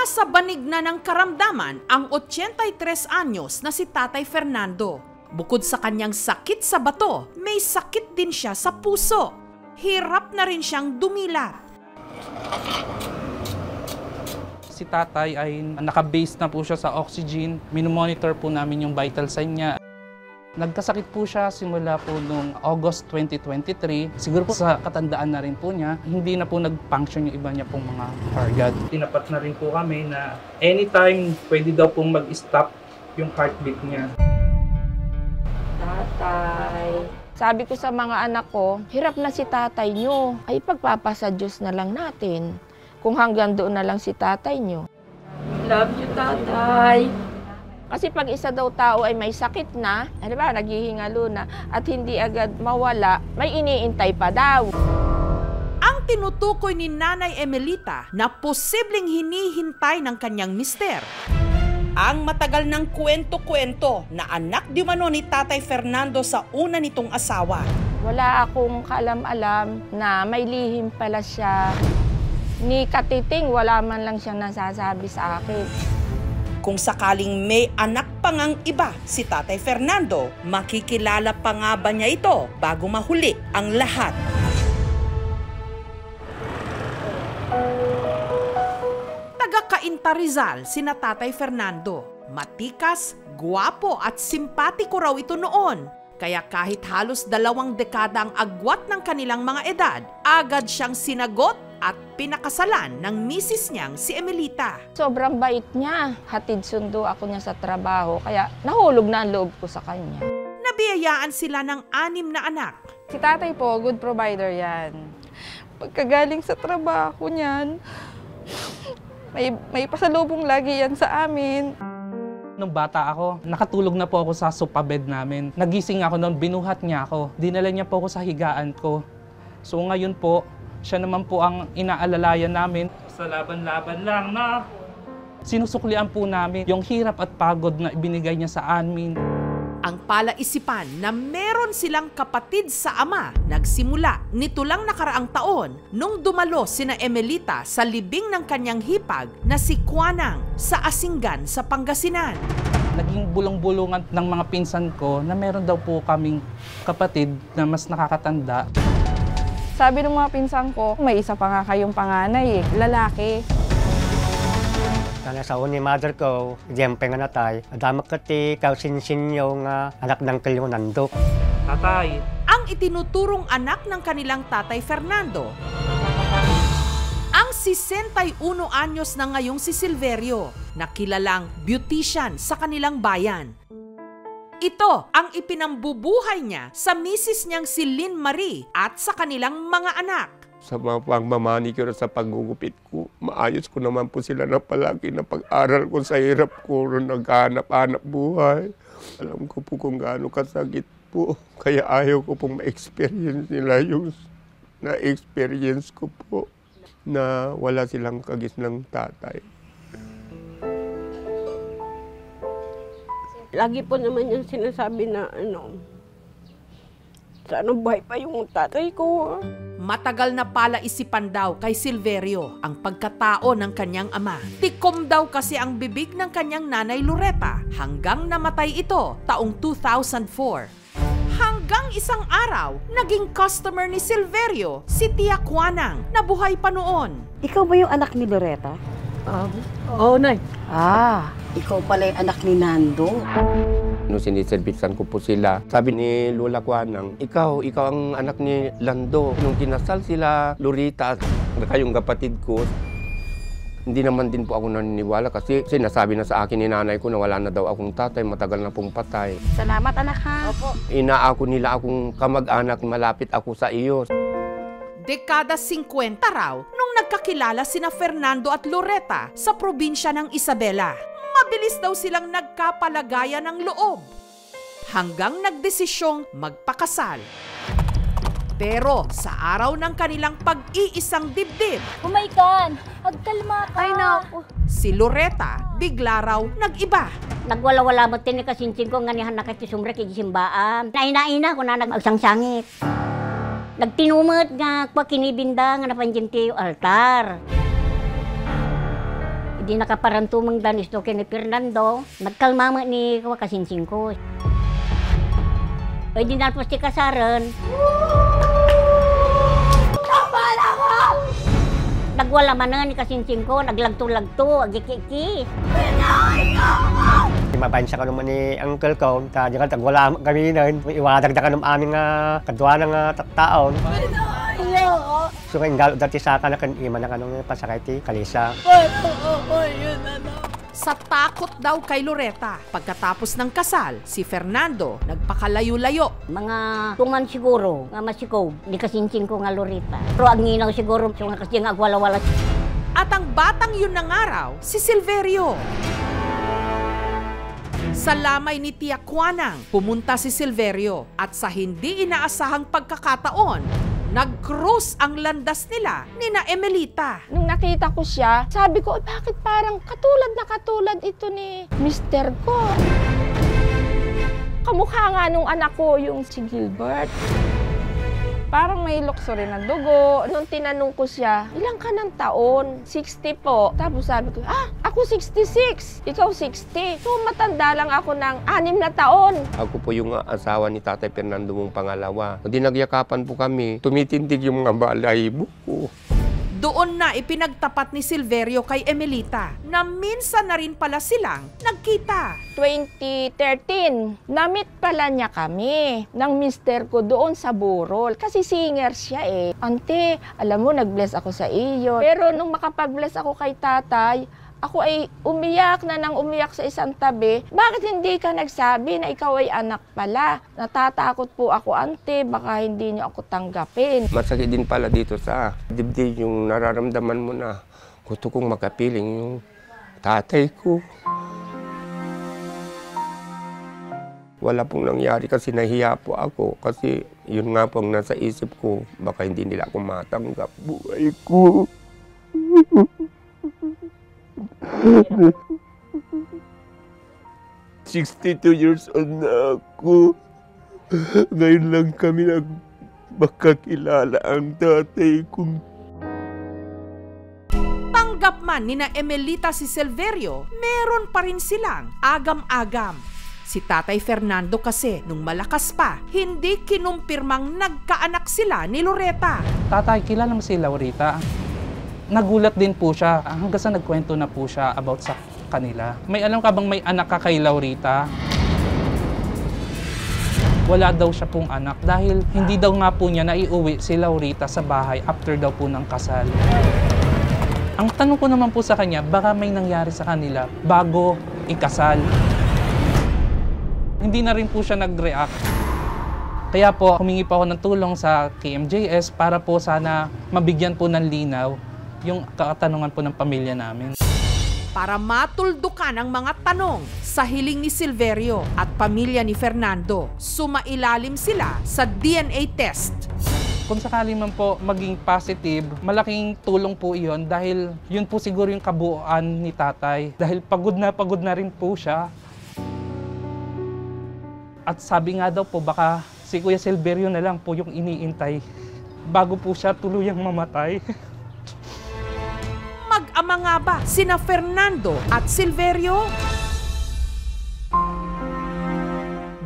Nasa banig na ng karamdaman ang 83 anyos na si Tatay Fernando. Bukod sa kanyang sakit sa bato, may sakit din siya sa puso. Hirap na rin siyang dumilat. Si tatay ay naka-base na po siya sa oxygen. Minomonitor po namin yung vital sign niya. Nagkasakit po siya simula po noong August 2023. Siguro po sa katandaan na rin po niya, hindi na po nag-function yung iba niya pong mga organ. Tinapat na rin po kami na anytime pwede daw pong mag-stop yung heartbeat niya. Tatay. Sabi ko sa mga anak ko, hirap na si tatay nyo. Ay pagpapasa Diyos na lang natin. Kung hanggang doon na lang si tatay nyo. Love you, tatay. Kasi pag isa daw tao ay may sakit na, di ba, naghihingalo na, at hindi agad mawala, may iniintay pa daw. Ang tinutukoy ni Nanay Emelita na posibleng hinihintay ng kanyang mister. Ang matagal ng kwento-kwento na anak di umano ni Tatay Fernando sa una nitong asawa. Wala akong kaalam-alam na may lihim pala siya. Ni katiting, wala man lang siyang nasasabi sa akin. Kung sakaling may anak pa ngang iba si Tatay Fernando, makikilala pa nga ba niya ito bago mahuli ang lahat? Taga-Cainta Rizal sina Tatay Fernando. Matikas, guwapo at simpatiko raw ito noon. Kaya kahit halos 2 dekada ang agwat ng kanilang mga edad, agad siyang sinagot at pinakasalan ng misis niyang si Emelita. Sobrang bait niya. Hatid sundo ako niya sa trabaho, kaya nahulog na ang loob ko sa kanya. Nabiyayaan sila ng 6 na anak. Si tatay po, good provider yan. Pagkagaling sa trabaho niyan, may pasalubong lagi yan sa amin. Nung bata ako, nakatulog na po ako sa sofa bed namin. Nagising ako noon, binuhat niya ako. Dinala niya po ako sa higaan ko. So ngayon po, siya naman po ang inaalalayan namin. Sa laban-laban lang na sinusuklian po namin yung hirap at pagod na ibinigay niya sa amin. Ang palaisipan na meron silang kapatid sa ama nagsimula nito lang nakaraang taon nung dumalo sina Emelita sa libing ng kanyang hipag na si Kuanang sa Asinggan sa Pangasinan. Naging bulong-bulungan ng mga pinsan ko na meron daw po kaming kapatid na mas nakakatanda. Sabi ng mga pinsan ko, may isa pa nga kayong panganay lalaki. Kana sa ni mother ko, diyempe nga natay. Adamak kati, kausinsin yung anak ng Nando. Tatay. Ang itinuturong anak ng kanilang Tatay Fernando, ang 61 anyos na ngayong si Silverio, na kilalang beautician sa kanilang bayan. Ito ang ipinambubuhay niya sa misis niyang si Lynn Marie at sa kanilang mga anak. Sa mga pagmamanicure sa paggugupit ko, maayos ko naman po sila na palagi na pag-aral ko sa hirap ko rin naghahanap-hanap buhay. Alam ko po kung gaano kasakit po, kaya ayaw ko pong ma-experience nila yung na-experience ko po na wala silang kagislang tatay. Lagi po naman yung sinasabi na sana buhay pa yung tatay ko. Matagal na palaisipan daw kay Silverio ang pagkatao ng kanyang ama. Tikom daw kasi ang bibig ng kanyang nanay Loretta hanggang namatay ito taong 2004. Hanggang isang araw, naging customer ni Silverio si Tia Kuanang na buhay pa noon. Ikaw ba yung anak ni Loretta? Oo, Nay. Ikaw pala yung anak ni Nando. Nung siniservisan ko po sila, sabi ni Lola Kuanang, ikaw ang anak ni Lando. Nung kinasal sila, Lorita, kayong kapatid ko, hindi naman din po ako naniniwala kasi sinasabi na sa akin ni nanay ko na wala na daw akong tatay, matagal na pong patay. Salamat anak ha. Opo. Inaako nila akong kamag-anak, malapit ako sa iyo. Dekada 50 raw nung nagkakilala sina Fernando at Loretta sa probinsya ng Isabela. Mabilis daw silang nagkapalagayan ng loob hanggang nagdesisyong magpakasal. Pero sa araw ng kanilang pag-iisang dibdib, Humaikan! Agkalma ka! Ay naku. si Loretta bigla raw nag-iba. Nagwala-wala mo tinikasinsin ko nga nihan nakatisumre kay simbaan. Naina-ina ko na nag-agsangsangit. Nagtinumot nga kwa kinibinda nga napanjinti yung altar. Di nakaparantumang danis do kini Fernando. Nagkalmama ni kawakasinsing ko. Ay di na po si kasaran. Tamal ako! Nagwala man nga ni kasinsing ko, naglagto-lagto, agikiki. Mabansa ka naman ni uncle ko, di ka wala kami nun. Iwadag na ka ng aming kadwa ng taon. So kaya galo dati sa akin na kanima na kanong pasakay ti Kalisa. Sa takot daw kay Loretta, pagkatapos ng kasal, si Fernando nagpakalayo-layo. Mga tungan siguro, nga masikob, di kasinsing ko nga Loretta. Pero ang nginaw siguro, so nga kasi nga agwala-wala. At ang batang yun ng araw, si Silverio. Sa lamay ni Tia Kuanang, pumunta si Silverio at sa hindi inaasahang pagkakataon, nag-cruise ang landas nila ni na Emelita. Nung nakita ko siya, sabi ko, bakit parang katulad na katulad ito ni Mr. ko? Kamukha nga nung anak ko, yung si Gilbert. Parang may lukso rin ng dugo. Nung tinanong ko siya, ilang ka ng taon? 60 po. Tapos sabi ko, ako 66, ikaw 60. So matanda lang ako ng 6 na taon. Ako po yung asawa ni Tatay Fernando mong pangalawa. Hindi nagyakapan po kami. Tumitindig yung mga balahibo ko. Doon na ipinagtapat ni Silverio kay Emelita na minsan na rin pala silang nagkita. 2013, na-meet pala niya kami ng mister ko doon sa Burol. Kasi singer siya eh. Ante, alam mo, nag-bless ako sa iyo. Pero nung makapag-bless ako kay tatay, ako ay umiyak na nang umiyak sa isang tabi. Bakit hindi ka nagsabi na ikaw ay anak pala? Natatakot po ako, ante, baka hindi niyo ako tanggapin. Masakit din pala dito sa dibdib yung nararamdaman mo na gusto kong makapiling yung tatay ko. Wala pong nangyari kasi nahiya po ako kasi yun nga pong nasa isip ko, baka hindi nila ako matanggap buhay ko. 62 years old na ako. Ngayon lang kami magkakilala ang tatay kong. Tanggap man ni na Emelita si Silverio, meron pa rin silang agam-agam. Si Tatay Fernando kasi, nung malakas pa, hindi kinumpirmang nagkaanak sila ni Loretta. Tatay, kilala mo si Laurita? Nagulat din po siya hanggang sa nagkwento na po siya about sa kanila. May alam ka bang may anak ka kay Laurita? Wala daw siya pong anak dahil hindi daw nga po niya naiuwi si Laurita sa bahay after daw po ng kasal. Ang tanong ko naman po sa kanya, baka may nangyari sa kanila bago ikasal. Hindi na rin po siya nag-react. Kaya po, humingi pa ako ng tulong sa KMJS para po sana mabigyan po ng linaw yung katanungan po ng pamilya namin. Para matuldukan ang mga tanong sa hiling ni Silverio at pamilya ni Fernando, sumailalim sila sa DNA test. Kung sakali man po maging positive, malaking tulong po iyon dahil yun po siguro yung kabuuan ni tatay. Dahil pagod na rin po siya. At sabi nga daw po baka si Kuya Silverio na lang po yung iniintay bago po siya tuluyang mamatay. Mag-ama nga ba sina Fernando at Silverio?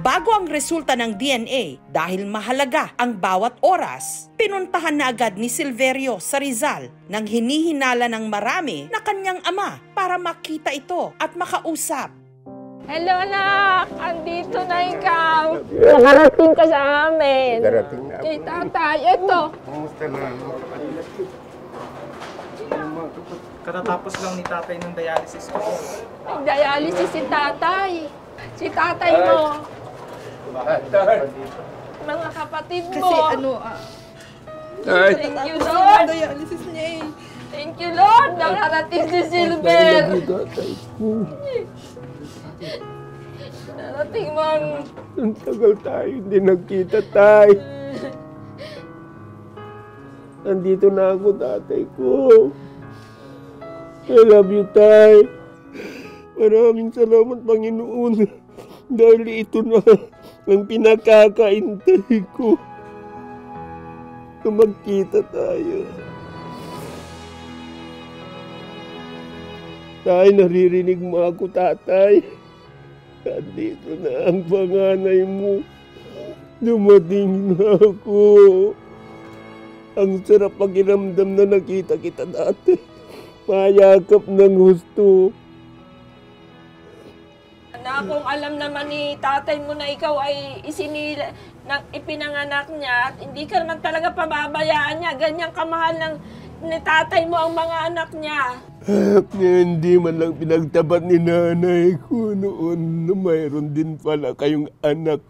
Bago ang resulta ng DNA, dahil mahalaga ang bawat oras, pinuntahan na agad ni Silverio sa Rizal nang hinihinala ng marami na kanyang ama para makita ito at makausap. Hello anak! Andito na ikaw! Nakarating ka sa amin! Darating na ako. Kay tatay, ito! Kumusta na? Katatapos lang ni tatay ng dialysis ko. Dialysis si tatay. Si tatay mo. Mga kapatid mo. Kasi ano, Thank you, Lord. dialysis niya eh. Thank you, Lord. Nakarating si Silver. Narating mang... Ang tagal tayo hindi nagkita tayo. Nandito na ako, tatay ko. I love you, tay. Maraming salamat, Panginoon. Dahil ito na ang pinakakaintay ko. Na magkita tayo. Tay, naririnig mo ako, tatay. Andito na ang panganay mo. Dumating na ako. Ang sarap pakiramdam na nakita kita dati. Mayakap ng gusto. Na kung alam naman ni tatay mo na ikaw ay ipinanganak niya at hindi ka naman talaga pababayaan niya, ganyang kamahal ni tatay mo ang mga anak niya. Hindi man lang pinagtapat ni nanay ko noon na mayroon din pala kayong anak.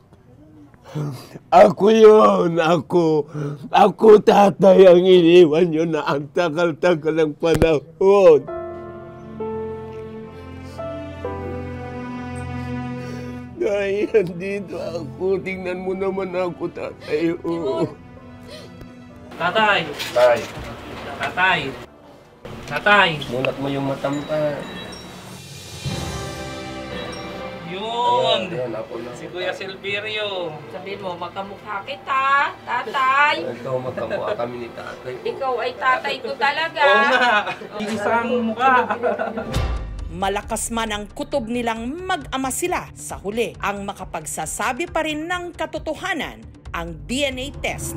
Ako yun, ako. Ako, tatay, ang iniwan nyo na ang tagal-tagal ng panahon. Dahil nandito ako, tingnan mo naman ako, tatay. Oh. Tatay! Tay. Tatay! Tatay! Mulat mo yung mata mo, tay. Yun! Ayan, ako na. Si Kuya Silverio. Sabihin mo, magkamukha kita, tatay. Ito, magkamukha kami ni tatay. Ikaw ay tatay ko talaga. Oo nga! Isang mukha. Malakas man ang kutob nilang mag-ama sila, sa huli ang makapagsasabi pa rin ng katotohanan ang DNA test.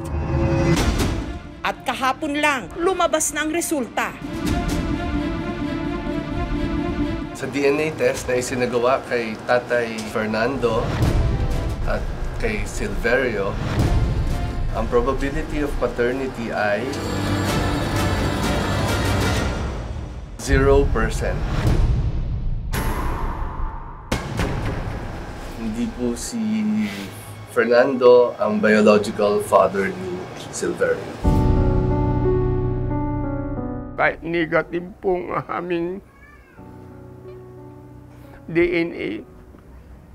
At kahapon lang, lumabas na ang resulta. Sa DNA test na isinagawa kay Tatay Fernando at kay Silverio, ang probability of paternity ay 0%. Hindi po si Fernando ang biological father ni Silverio. Kahit negative pong aming DNA,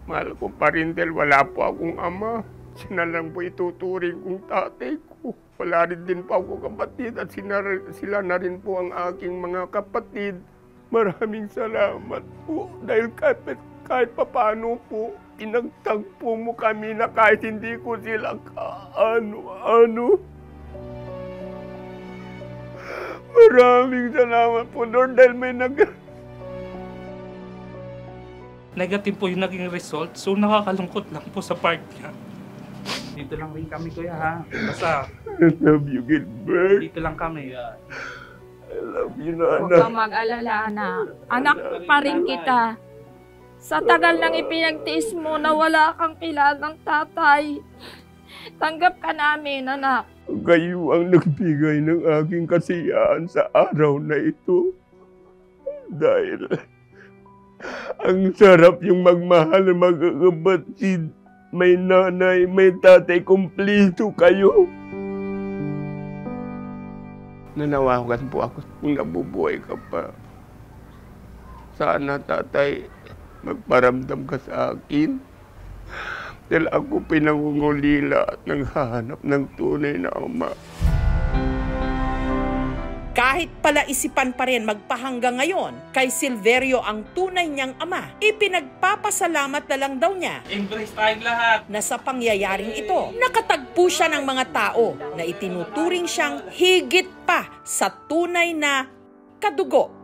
mahal ko pa rin dahil wala po akong ama. Sina lang po ituturing kong tatay ko. Wala rin din po ako kapatid at sila na rin po ang aking mga kapatid. Maraming salamat po dahil kahit papaano po, pinagtagpo mo kami na kahit hindi ko sila kaano-ano. Maraming salamat po, Lord, dahil may Negative po yung naging result, so nakakalungkot lang po sa part niya. Dito lang rin kami, kuya, ha? Basta, I love you, Gilbert. dito lang kami. I love you, Huwag Nana. kang mag-alala, anak. Anak pa rin kita. Sa tagal nang ipinagtiis mo na wala kang kilalang tatay, tanggap ka namin, anak. Kayo ang nagbigay ng aking kasiyahan sa araw na ito. Dahil ang sarap yung magmahal ng magkakapatid. May nanay, may tatay, kumpleto kayo. Nanawagan po ako kung nabubuhay ka pa. Sana, tatay, magparamdam ka sa akin. Dahil ako pinangungulila at naghahanap ng tunay na ama. Kahit pala isipan pa rin magpahanggang ngayon kay Silverio ang tunay niyang ama, ipinagpapasalamat na lang daw niya Embrace tayong lahat. na sa pangyayaring ito, nakatagpo siya ng mga tao na itinuturing siyang higit pa sa tunay na kadugo